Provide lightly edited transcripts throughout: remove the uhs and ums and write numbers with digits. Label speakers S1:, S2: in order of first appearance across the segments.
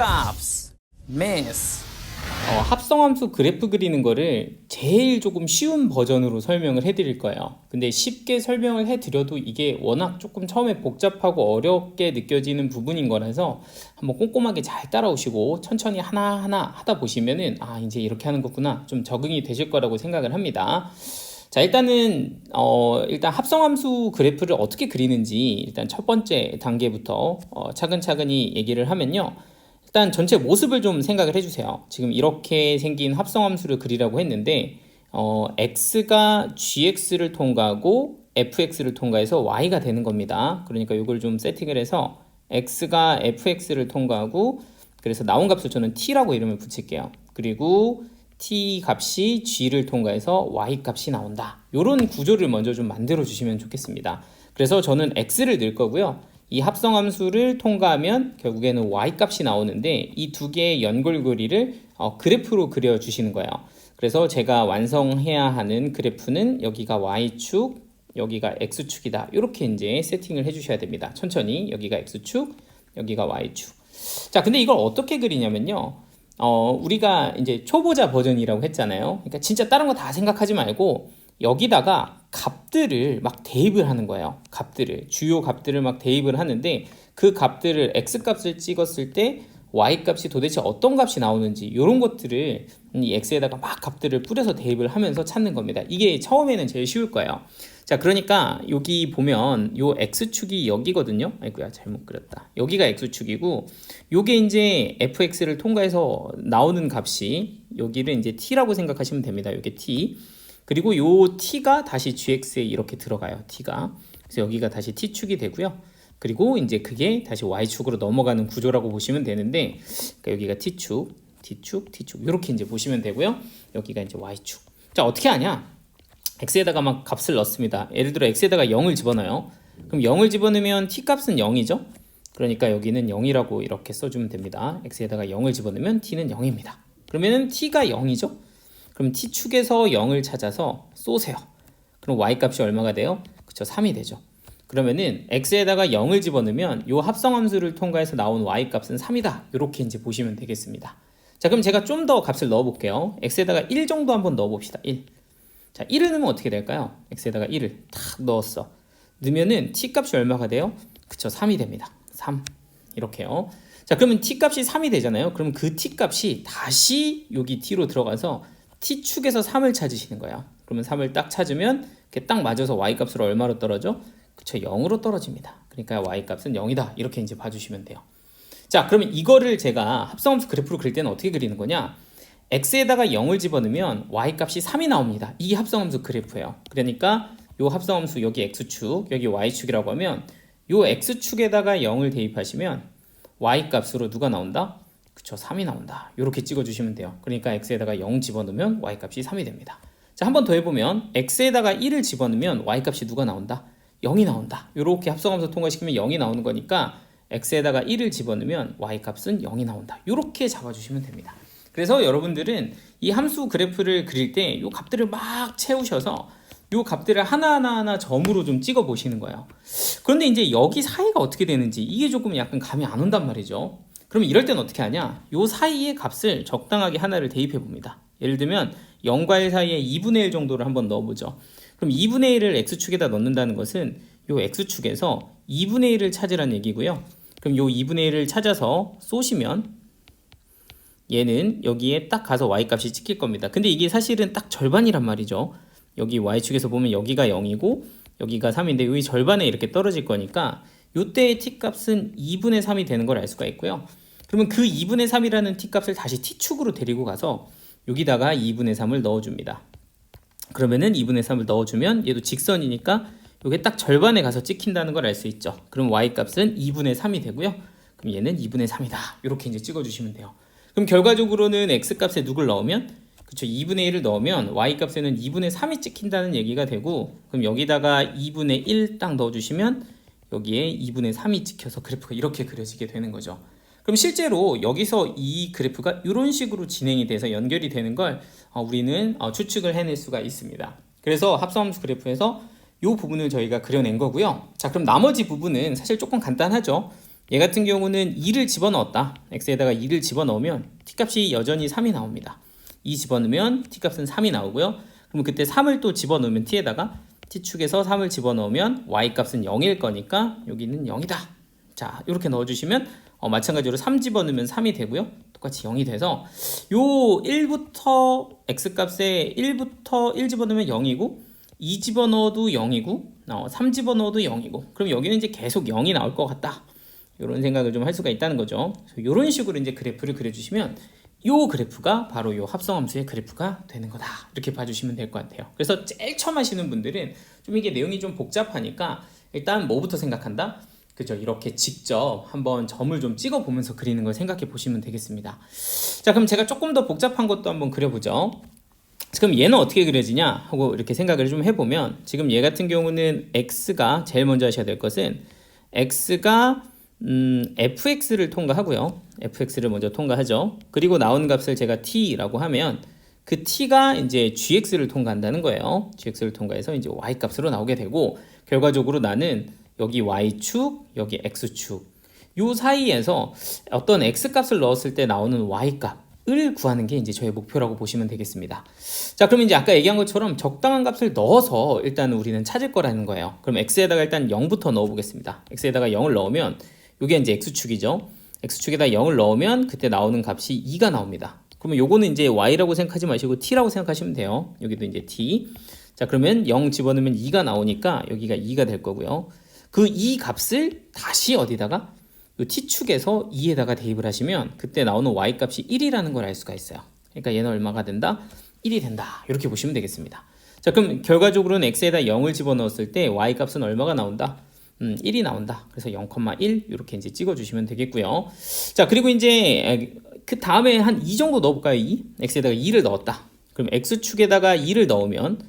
S1: 값, math. 합성함수 그래프 그리는 거를 제일 조금 쉬운 버전으로 설명을 해드릴 거예요. 근데 쉽게 설명을 해드려도 이게 워낙 조금 처음에 복잡하고 어렵게 느껴지는 부분인 거라서 한번 꼼꼼하게 잘 따라오시고 천천히 하나하나 하다 보시면은 이제 이렇게 하는 거구나 좀 적응이 되실 거라고 생각을 합니다. 자, 일단 합성함수 그래프를 어떻게 그리는지 일단 첫 번째 단계부터 차근차근히 얘기를 하면요. 일단 전체 모습을 좀 생각을 해주세요. 지금 이렇게 생긴 합성함수를 그리라고 했는데 x가 gx를 통과하고 fx를 통과해서 y가 되는 겁니다. 그러니까 이걸 좀 세팅을 해서 x가 fx를 통과하고 그래서 나온 값을 저는 t라고 이름을 붙일게요. 그리고 t 값이 g를 통과해서 y 값이 나온다. 이런 구조를 먼저 좀 만들어 주시면 좋겠습니다. 그래서 저는 x를 넣을 거고요. 이 합성함수를 통과하면 결국에는 y 값이 나오는데 이 두 개의 연골고리를 그래프로 그려주시는 거예요. 그래서 제가 완성해야 하는 그래프는 여기가 y축, 여기가 x축이다. 이렇게 이제 세팅을 해주셔야 됩니다. 천천히 여기가 x축, 여기가 y축. 자, 근데 이걸 어떻게 그리냐면요. 우리가 이제 초보자 버전이라고 했잖아요. 그러니까 진짜 다른 거 다 생각하지 말고 여기다가 값들을 막 대입을 하는 거예요. 주요 값들을 막 대입을 하는데 그 값들을 x값을 찍었을 때 y값이 도대체 어떤 값이 나오는지 이런 것들을 이 x에다가 막 값들을 뿌려서 대입을 하면서 찾는 겁니다. 이게 처음에는 제일 쉬울 거예요. 자, 그러니까 여기 보면 요 x축이 여기거든요. 아이고야, 잘못 그렸다. 여기가 x축이고 요게 이제 fx를 통과해서 나오는 값이 여기를 이제 t라고 생각하시면 됩니다. 요게 t. 그리고 요 t가 다시 gx에 이렇게 들어가요. t가. 그래서 여기가 다시 t축이 되고요. 그리고 이제 그게 다시 y축으로 넘어가는 구조라고 보시면 되는데 그러니까 여기가 t축, t축, t축 이렇게 이제 보시면 되고요. 여기가 이제 y축. 자, 어떻게 하냐? x에다가 막 값을 넣습니다. 예를 들어 x에다가 0을 집어넣어요. 그럼 0을 집어넣으면 t 값은 0이죠. 그러니까 여기는 0이라고 이렇게 써주면 됩니다. x에다가 0을 집어넣으면 t는 0입니다. 그러면 t가 0이죠. 그럼 t축에서 0을 찾아서 쏘세요. 그럼 y값이 얼마가 돼요? 그쵸, 3이 되죠. 그러면은 x에다가 0을 집어넣으면 이 합성함수를 통과해서 나온 y값은 3이다. 이렇게 이제 보시면 되겠습니다. 자, 그럼 제가 좀 더 값을 넣어 볼게요. x에다가 1 정도 한번 넣어 봅시다. 1. 자, 1을 넣으면 어떻게 될까요? x에다가 1을 탁 넣었어. 넣으면은 t 값이 얼마가 돼요? 그쵸, 3이 됩니다. 3. 이렇게요. 자, 그러면 t 값이 3이 되잖아요. 그럼 그 t 값이 다시 여기 t로 들어가서 t축에서 3을 찾으시는 거야. 그러면 3을 딱 찾으면 이렇게 딱 맞아서 y값으로 얼마로 떨어져? 그쵸, 0으로 떨어집니다. 그러니까 y값은 0이다. 이렇게 이제 봐주시면 돼요. 자, 그러면 이거를 제가 합성함수 그래프로 그릴 때는 어떻게 그리는 거냐? x에다가 0을 집어넣으면 y값이 3이 나옵니다. 이게 합성함수 그래프예요. 그러니까 요 합성함수 여기 x축, 여기 y축이라고 하면 요 x축에다가 0을 대입하시면 y값으로 누가 나온다? 그쵸, 3이 나온다. 이렇게 찍어주시면 돼요. 그러니까 x에다가 0 집어넣으면 y값이 3이 됩니다. 자, 한 번 더 해보면 x에다가 1을 집어넣으면 y값이 누가 나온다? 0이 나온다. 이렇게 합성함수 통과시키면 0이 나오는 거니까 x에다가 1을 집어넣으면 y값은 0이 나온다. 이렇게 잡아주시면 됩니다. 그래서 여러분들은 이 함수 그래프를 그릴 때 이 값들을 막 채우셔서 이 값들을 하나하나 점으로 좀 찍어 보시는 거예요. 그런데 이제 여기 사이가 어떻게 되는지 이게 조금 약간 감이 안 온단 말이죠. 그럼 이럴 때는 어떻게 하냐? 이 사이의 값을 적당하게 하나를 대입해 봅니다. 예를 들면 0과 1 사이에 2분의 1 정도를 한번 넣어보죠. 그럼 2분의 1을 x축에다 넣는다는 것은 이 x축에서 2분의 1을 찾으라는 얘기고요. 그럼 이 2분의 1을 찾아서 쏘시면 얘는 여기에 딱 가서 y값이 찍힐 겁니다. 근데 이게 사실은 딱 절반이란 말이죠. 여기 y축에서 보면 여기가 0이고 여기가 3인데 여기 절반에 이렇게 떨어질 거니까 이때의 t값은 2분의 3이 되는 걸 알 수가 있고요. 그러면 그 2분의 3이라는 t값을 다시 t축으로 데리고 가서 여기다가 2분의 3을 넣어줍니다. 그러면은 2분의 3을 넣어주면 얘도 직선이니까 이게 딱 절반에 가서 찍힌다는 걸 알 수 있죠. 그럼 y값은 2분의 3이 되고요. 그럼 얘는 2분의 3이다. 이렇게 이제 찍어주시면 돼요. 그럼 결과적으로는 x값에 누굴 넣으면 그쵸, 2분의 1을 넣으면 y값에는 2분의 3이 찍힌다는 얘기가 되고 그럼 여기다가 2분의 1 딱 넣어주시면 여기에 2분의 3이 찍혀서 그래프가 이렇게 그려지게 되는 거죠. 그럼 실제로 여기서 이 그래프가 이런 식으로 진행이 돼서 연결이 되는 걸 우리는 추측을 해낼 수가 있습니다. 그래서 합성함수 그래프에서 이 부분을 저희가 그려낸 거고요. 자, 그럼 나머지 부분은 사실 조금 간단하죠. 얘 같은 경우는 2를 집어넣었다. x에다가 2를 집어넣으면 t값이 여전히 3이 나옵니다. 2 집어넣으면 t값은 3이 나오고요. 그럼 그때 3을 또 집어넣으면 t에다가 t축에서 3을 집어넣으면 y값은 0일 거니까 여기는 0이다. 자, 이렇게 넣어주시면 마찬가지로 3 집어넣으면 3이 되고요. 똑같이 0이 돼서 요 1부터 x값에 1부터 1 집어넣으면 0이고 2 집어넣어도 0이고 3 집어넣어도 0이고 그럼 여기는 이제 계속 0이 나올 것 같다. 이런 생각을 좀 할 수가 있다는 거죠. 이런 식으로 이제 그래프를 그려주시면 요 그래프가 바로 요 합성함수의 그래프가 되는 거다. 이렇게 봐주시면 될 것 같아요. 그래서 제일 처음 하시는 분들은 좀 이게 내용이 좀 복잡하니까 일단 뭐부터 생각한다? 그죠? 이렇게 직접 한번 점을 좀 찍어 보면서 그리는 걸 생각해 보시면 되겠습니다. 자, 그럼 제가 조금 더 복잡한 것도 한번 그려보죠. 그럼 얘는 어떻게 그려지냐 하고 이렇게 생각을 좀 해보면 지금 얘 같은 경우는 x가 제일 먼저 하셔야 될 것은 x가 fx를 통과하고요. fx를 먼저 통과하죠. 그리고 나온 값을 제가 t라고 하면 그 t가 이제 gx를 통과한다는 거예요. gx를 통과해서 이제 y 값으로 나오게 되고 결과적으로 나는 여기 y축, 여기 x축 요 사이에서 어떤 x 값을 넣었을 때 나오는 y 값을 구하는 게 이제 저의 목표라고 보시면 되겠습니다. 자, 그럼 이제 아까 얘기한 것처럼 적당한 값을 넣어서 일단 우리는 찾을 거라는 거예요. 그럼 x에다가 일단 0부터 넣어 보겠습니다. x에다가 0을 넣으면 이게 이제 x축이죠. x축에다 0을 넣으면 그때 나오는 값이 2가 나옵니다. 그러면 요거는 이제 y라고 생각하지 마시고 t라고 생각하시면 돼요. 여기도 이제 t. 자, 그러면 0 집어넣으면 2가 나오니까 여기가 2가 될 거고요. 그 2 값을 다시 어디다가 요 t축에서 2에다가 대입을 하시면 그때 나오는 y 값이 1이라는 걸 알 수가 있어요. 그러니까 얘는 얼마가 된다? 1이 된다. 이렇게 보시면 되겠습니다. 자, 그럼 결과적으로는 x에다 0을 집어넣었을 때 y 값은 얼마가 나온다? 1이 나온다. 그래서 0,1 이렇게 이제 찍어주시면 되겠고요. 자, 그리고 이제 그 다음에 한 2 정도 넣어볼까요? 2? x에다가 2를 넣었다. 그럼 x축에다가 2를 넣으면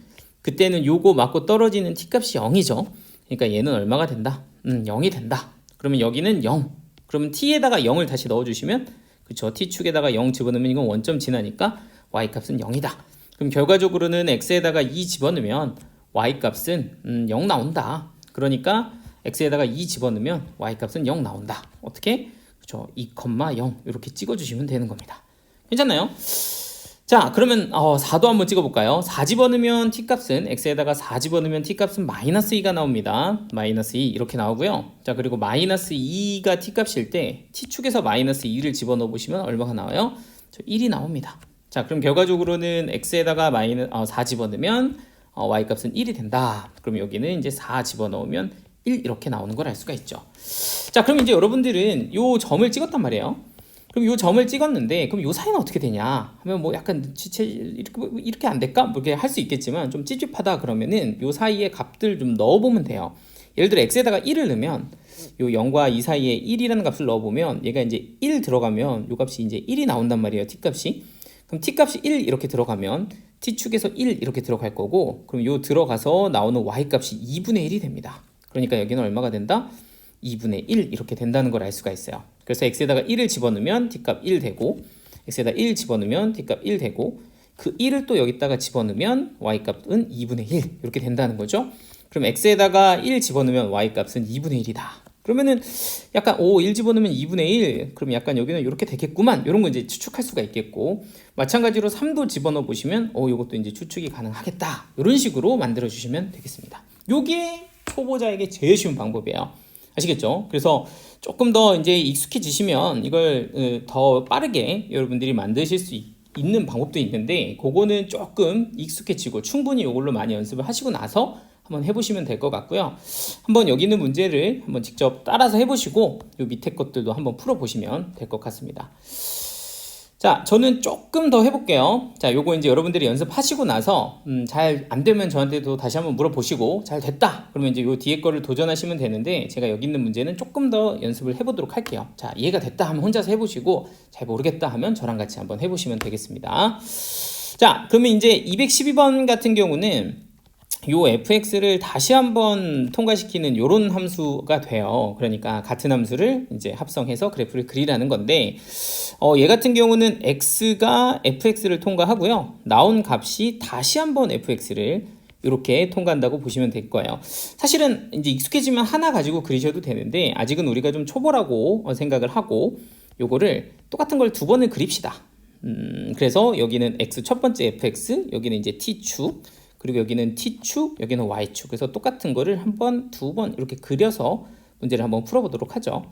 S1: 그때는 요거 맞고 떨어지는 t값이 0이죠. 그러니까 얘는 얼마가 된다? 0이 된다. 그러면 여기는 0. 그러면 t에다가 0을 다시 넣어주시면 그쵸? t축에다가 0 집어넣으면 이건 원점 지나니까 y값은 0이다. 그럼 결과적으로는 x에다가 2 집어넣으면 y값은 0 나온다. 그러니까 x에다가 2 집어넣으면 y값은 0 나온다. 어떻게? 그쵸? 2,0 이렇게 찍어주시면 되는 겁니다. 괜찮나요? 자, 그러면 4도 한번 찍어볼까요? 4 집어넣으면 t값은 x에다가 4 집어넣으면 t값은 마이너스 2가 나옵니다. 마이너스 2 이렇게 나오고요. 자, 그리고 마이너스 2가 t값일 때 t축에서 마이너스 2를 집어넣어 보시면 얼마가 나와요? 1이 나옵니다. 자, 그럼 결과적으로는 x에다가 4 집어넣으면 y값은 1이 된다. 그럼 여기는 이제 4 집어넣으면 1 이렇게 나오는 걸 알 수가 있죠. 자, 그럼 이제 여러분들은 요 점을 찍었단 말이에요. 그럼 요 점을 찍었는데 그럼 요 사이는 어떻게 되냐 하면 뭐 약간 이렇게 안 될까? 뭐 이렇게 할 수 있겠지만 좀 찝찝하다 그러면은 요 사이에 값들 좀 넣어보면 돼요. 예를 들어 x에다가 1을 넣으면 요 0과 2 사이에 1이라는 값을 넣어보면 얘가 이제 1 들어가면 요 값이 이제 1이 나온단 말이에요. t값이. 그럼 t값이 1 이렇게 들어가면 t축에서 1 이렇게 들어갈 거고 그럼 요 들어가서 나오는 y값이 2분의 1이 됩니다. 그러니까 여기는 얼마가 된다? 2분의 1 이렇게 된다는 걸 알 수가 있어요. 그래서 x에다가 1을 집어넣으면 t값 1 되고 x에다 1 집어넣으면 t값 1 되고 그 1을 또 여기다가 집어넣으면 y값은 2분의 1 이렇게 된다는 거죠. 그럼 x에다가 1 집어넣으면 y값은 2분의 1이다. 그러면은 약간 1 집어넣으면 2분의 1 그럼 약간 여기는 이렇게 되겠구만 이런 거 이제 추측할 수가 있겠고 마찬가지로 3도 집어넣어 보시면 이것도 이제 추측이 가능하겠다 이런 식으로 만들어 주시면 되겠습니다. 요게 초보자에게 제일 쉬운 방법이에요. 아시겠죠? 그래서 조금 더 이제 익숙해지시면 이걸 더 빠르게 여러분들이 만드실 수 있는 방법도 있는데 그거는 조금 익숙해지고 충분히 이걸로 많이 연습을 하시고 나서 한번 해보시면 될 것 같고요. 한번 여기 있는 문제를 한번 직접 따라서 해보시고 요 밑에 것들도 한번 풀어보시면 될 것 같습니다. 자, 저는 조금 더 해볼게요. 자, 요거 이제 여러분들이 연습하시고 나서 잘 안 되면 저한테도 다시 한번 물어보시고 잘 됐다 그러면 이제 요 뒤에 거를 도전하시면 되는데 제가 여기 있는 문제는 조금 더 연습을 해보도록 할게요. 자, 이해가 됐다 하면 혼자서 해보시고 잘 모르겠다 하면 저랑 같이 한번 해보시면 되겠습니다. 자, 그러면 이제 212번 같은 경우는 요 fx를 다시 한번 통과시키는 요런 함수가 돼요. 그러니까 같은 함수를 이제 합성해서 그래프를 그리라는 건데 얘 같은 경우는 x가 fx를 통과하고요. 나온 값이 다시 한번 fx를 이렇게 통과한다고 보시면 될 거예요. 사실은 이제 익숙해지면 하나 가지고 그리셔도 되는데 아직은 우리가 좀 초보라고 생각을 하고 요거를 똑같은 걸 두 번을 그립시다. 그래서 여기는 x 첫 번째 fx, 여기는 이제 t축, 그리고 여기는 t축, 여기는 y축. 그래서 똑같은 거를 한 번, 두 번 이렇게 그려서 문제를 한번 풀어보도록 하죠.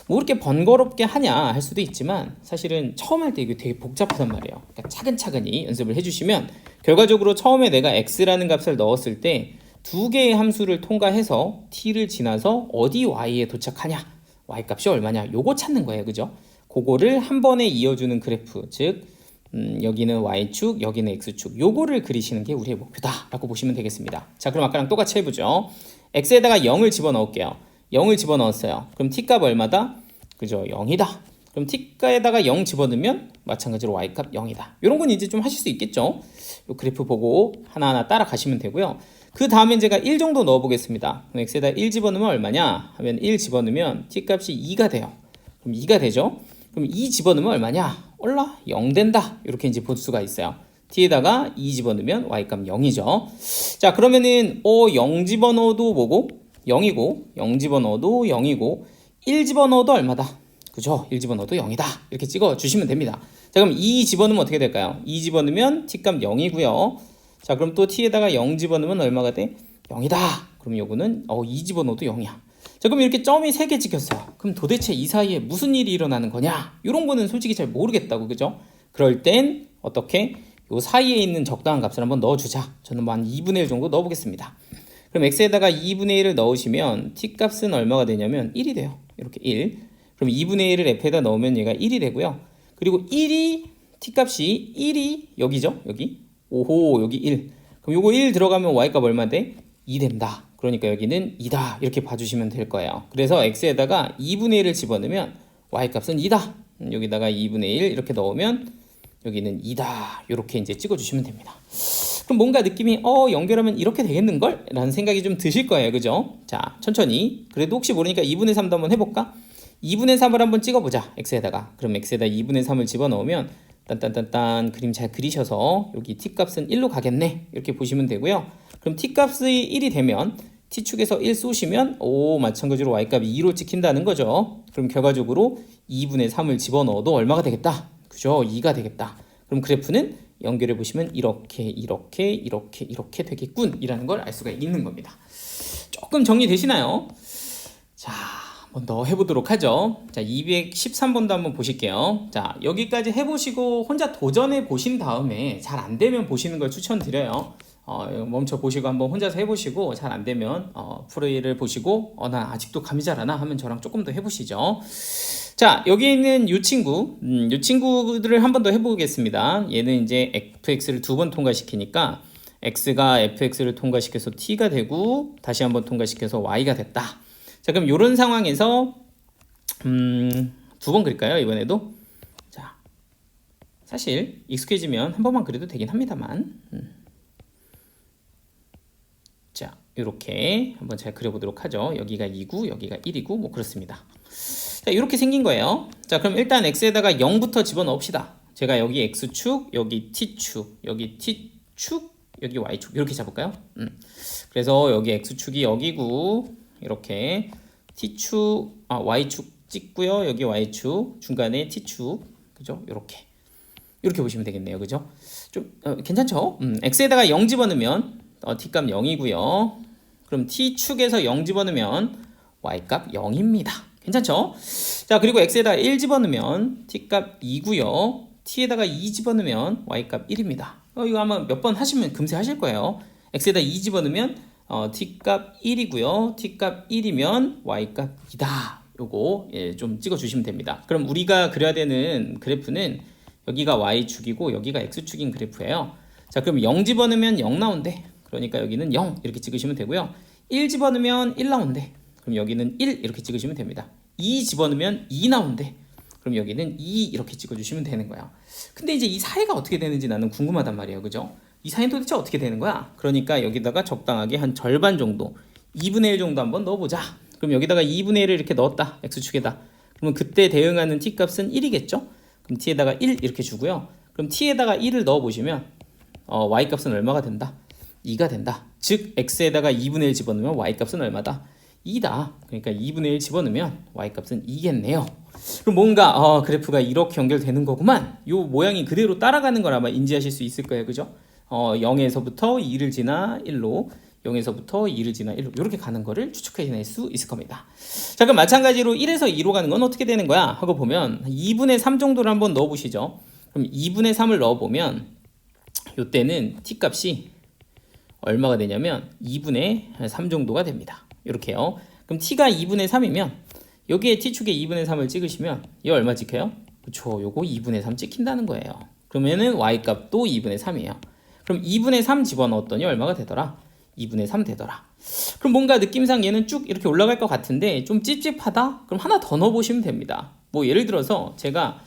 S1: 뭐 그렇게 번거롭게 하냐 할 수도 있지만 사실은 처음 할 때 이게 되게 복잡하단 말이에요. 그러니까 차근차근히 연습을 해주시면 결과적으로 처음에 내가 x라는 값을 넣었을 때 두 개의 함수를 통과해서 t를 지나서 어디 y에 도착하냐, y 값이 얼마냐, 요거 찾는 거예요. 그죠? 그거를 한 번에 이어주는 그래프, 즉 여기는 y축, 여기는 x축, 요거를 그리시는 게 우리의 목표다 라고 보시면 되겠습니다. 자, 그럼 아까랑 똑같이 해보죠. x에다가 0을 집어넣을게요. 0을 집어넣었어요. 그럼 t값 얼마다? 그죠? 0이다. 그럼 t값에다가 0 집어넣으면 마찬가지로 y값 0이다. 이런 건 이제 좀 하실 수 있겠죠? 요 그래프 보고 하나하나 따라가시면 되고요. 그 다음에 제가 1 정도 넣어보겠습니다. 그럼 x에다 1 집어넣으면 얼마냐? 하면 1 집어넣으면 t값이 2가 돼요. 그럼 2가 되죠? 그럼 2 집어넣으면 얼마냐? 올라 0 된다. 이렇게 이제 볼 수가 있어요. t에다가 2 집어넣으면 y값 0이죠. 자, 그러면은 0 집어넣어도 뭐고? 0이고 0 집어넣어도 0이고 1 집어넣어도 얼마다? 그죠? 1 집어넣어도 0이다. 이렇게 찍어주시면 됩니다. 자, 그럼 2 집어넣으면 어떻게 될까요? 2 집어넣으면 t값 0이고요. 자, 그럼 또 t에다가 0 집어넣으면 얼마가 돼? 0이다. 그럼 요거는 2 집어넣어도 0이야. 자, 그럼 이렇게 점이 3개 찍혔어요. 그럼 도대체 이 사이에 무슨 일이 일어나는 거냐? 이런 거는 솔직히 잘 모르겠다고, 그죠? 그럴 땐 어떻게? 요 사이에 있는 적당한 값을 한번 넣어주자. 저는 뭐 한 2분의 1 정도 넣어보겠습니다. 그럼 x에다가 2분의 1을 넣으시면 t값은 얼마가 되냐면 1이 돼요. 이렇게 1. 그럼 2분의 1을 f에다 넣으면 얘가 1이 되고요. 그리고 1이 t값이 1이 여기죠. 여기. 오호, 여기 1. 그럼 요거 1 들어가면 y값 얼마 돼? 2 된다. 그러니까 여기는 2다. 이렇게 봐주시면 될 거예요. 그래서 x에다가 2분의 1을 집어넣으면 y값은 2다. 여기다가 2분의 1 이렇게 넣으면 여기는 2다. 이렇게 이제 찍어주시면 됩니다. 그럼 뭔가 느낌이 연결하면 이렇게 되겠는걸? 라는 생각이 좀 드실 거예요. 그죠? 자, 천천히. 그래도 혹시 모르니까 2분의 3도 한번 해볼까? 2분의 3을 한번 찍어보자. x에다가. 그럼 x에다 2분의 3을 집어넣으면 딴딴딴딴 그림 잘 그리셔서 여기 t값은 1로 가겠네. 이렇게 보시면 되고요. 그럼 t값이 1이 되면 t축에서 1 쏘시면 마찬가지로 y값이 2로 찍힌다는 거죠. 그럼 결과적으로 2분의 3을 집어넣어도 얼마가 되겠다? 그죠? 2가 되겠다. 그럼 그래프는 연결해 보시면 이렇게 되겠군 이라는 걸 알 수가 있는 겁니다. 조금 정리되시나요? 자, 한번 더 해보도록 하죠. 자, 213번도 한번 보실게요. 자, 여기까지 해보시고 혼자 도전해 보신 다음에 잘 안 되면 보시는 걸 추천드려요. 멈춰 보시고 한번 혼자서 해보시고 잘 안 되면 프로이를 보시고 나 아직도 감이 잘 안 와 하면 저랑 조금 더 해보시죠. 자, 여기 있는 이 친구, 이 친구들을 한 번 더 해보겠습니다. 얘는 이제 fx를 두 번 통과시키니까 x가 fx를 통과시켜서 t가 되고 다시 한번 통과시켜서 y가 됐다. 자, 그럼 이런 상황에서 두 번 그릴까요? 이번에도. 자, 사실 익숙해지면 한 번만 그려도 되긴 합니다만. 자, 이렇게 한번 잘 그려보도록 하죠. 여기가 2고 여기가 1이고 뭐 그렇습니다. 자, 이렇게 생긴 거예요. 자, 그럼 일단 x에다가 0부터 집어넣읍시다. 제가 여기 x축, 여기 t축, 여기 t축, 여기 y축 이렇게 잡을까요? 그래서 여기 x축이 여기고 이렇게 t축, y축 찍고요. 여기 y축, 중간에 t축, 그죠? 이렇게 보시면 되겠네요. 그죠? 좀 괜찮죠? x에다가 0 집어넣으면 t값 0이고요. 그럼 t축에서 0 집어넣으면 y값 0입니다. 괜찮죠? 자, 그리고 x에다가 1 집어넣으면 t값 2고요. t에다가 2 집어넣으면 y값 1입니다. 이거 아마 몇 번 하시면 금세 하실 거예요. x에다 2 집어넣으면 t값 1이고요. t값 1이면 y값 2다. 요거 좀 찍어주시면 됩니다. 그럼 우리가 그려야 되는 그래프는 여기가 y축이고 여기가 x축인 그래프예요. 자, 그럼 0 집어넣으면 0 나온대. 그러니까 여기는 0 이렇게 찍으시면 되고요. 1 집어넣으면 1 나온대. 그럼 여기는 1 이렇게 찍으시면 됩니다. 2 집어넣으면 2 나온대. 그럼 여기는 2 이렇게 찍어주시면 되는 거예요. 근데 이제 이 사이가 어떻게 되는지 나는 궁금하단 말이에요. 그죠? 이 사이는 도대체 어떻게 되는 거야? 그러니까 여기다가 적당하게 한 절반 정도 2분의 1 정도 한번 넣어보자. 그럼 여기다가 2분의 1을 이렇게 넣었다. x축에다. 그러면 그때 대응하는 t값은 1이겠죠? 그럼 t에다가 1 이렇게 주고요. 그럼 t에다가 1을 넣어보시면 y값은 얼마가 된다? 2가 된다. 즉 x에다가 2분의 1 집어넣으면 y값은 얼마다? 2다. 그러니까 2분의 1 집어넣으면 y값은 2겠네요. 그럼 뭔가 그래프가 이렇게 연결되는 거구만. 요 모양이 그대로 따라가는 걸 아마 인지하실 수 있을 거예요. 그죠? 0에서부터 2를 지나 1로 0에서부터 2를 지나 1로 이렇게 가는 거를 추측해낼 수 있을 겁니다. 자, 그럼 마찬가지로 1에서 2로 가는 건 어떻게 되는 거야? 하고 보면 2분의 3 정도를 한번 넣어보시죠. 그럼 2분의 3을 넣어보면 이때는 t 값이 얼마가 되냐면 2분의 3 정도가 됩니다. 이렇게요. 그럼 t가 2분의 3이면 여기에 t축에 2분의 3을 찍으시면 이 얼마 찍혀요? 그렇죠. 요거 2분의 3 찍힌다는 거예요. 그러면은 y값도 2분의 3이에요. 그럼 2분의 3 집어넣었더니 얼마가 되더라? 2분의 3 되더라. 그럼 뭔가 느낌상 얘는 쭉 이렇게 올라갈 것 같은데 좀 찝찝하다? 그럼 하나 더 넣어보시면 됩니다. 뭐 예를 들어서 제가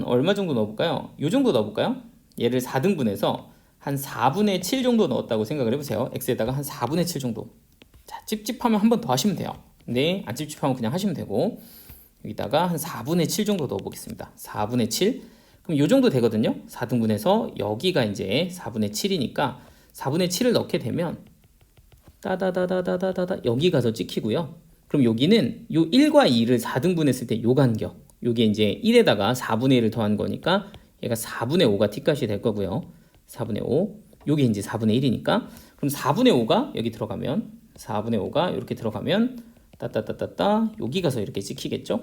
S1: 얼마 정도 넣어볼까요? 요 정도 넣어볼까요? 얘를 4등분해서 한 4분의 7 정도 넣었다고 생각을 해보세요. x에다가 한 4분의 7 정도. 자, 찝찝하면 한 번 더 하시면 돼요. 근데 안 찝찝하면 그냥 하시면 되고 여기다가 한 4분의 7 정도 넣어보겠습니다. 4분의 7. 그럼 요 정도 되거든요. 4등분해서 여기가 이제 4분의 7이니까 4분의 7을 넣게 되면 따다다다다다다 여기 가서 찍히고요. 그럼 여기는 요 1과 2를 4등분했을 때 요 간격. 요게 이제 1에다가 4분의 1을 더한 거니까 얘가 4분의 5가 t값이 될 거고요. 4분의 5. 요게 이제 4분의 1이니까 그럼 4분의 5가 여기 들어가면 4분의 5가 이렇게 들어가면 따따따따따 여기 가서 이렇게 찍히겠죠.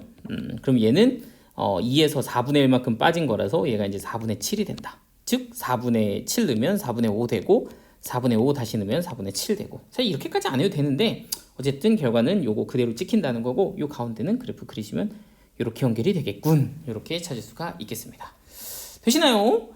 S1: 그럼 얘는 2에서 4분의 1만큼 빠진 거라서 얘가 이제 4분의 7이 된다. 즉 4분의 7 넣으면 4분의 5 되고 4분의 5 다시 넣으면 4분의 7 되고 사실 이렇게까지 안 해도 되는데 어쨌든 결과는 요거 그대로 찍힌다는 거고 요 가운데는 그래프 그리시면 이렇게 연결이 되겠군. 이렇게 찾을 수가 있겠습니다. 되시나요?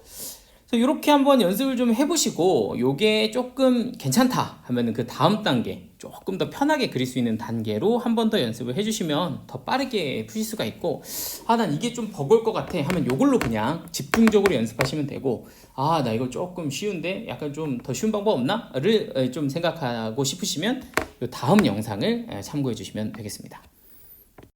S1: 이렇게 한번 연습을 좀 해보시고 요게 조금 괜찮다 하면 그 다음 단계 조금 더 편하게 그릴 수 있는 단계로 한 번 더 연습을 해주시면 더 빠르게 푸실 수가 있고 난 이게 좀 버거울 것 같아 하면 요걸로 그냥 집중적으로 연습하시면 되고 나 이거 조금 쉬운데 약간 좀 더 쉬운 방법 없나? 를 좀 생각하고 싶으시면 요 다음 영상을 참고해 주시면 되겠습니다.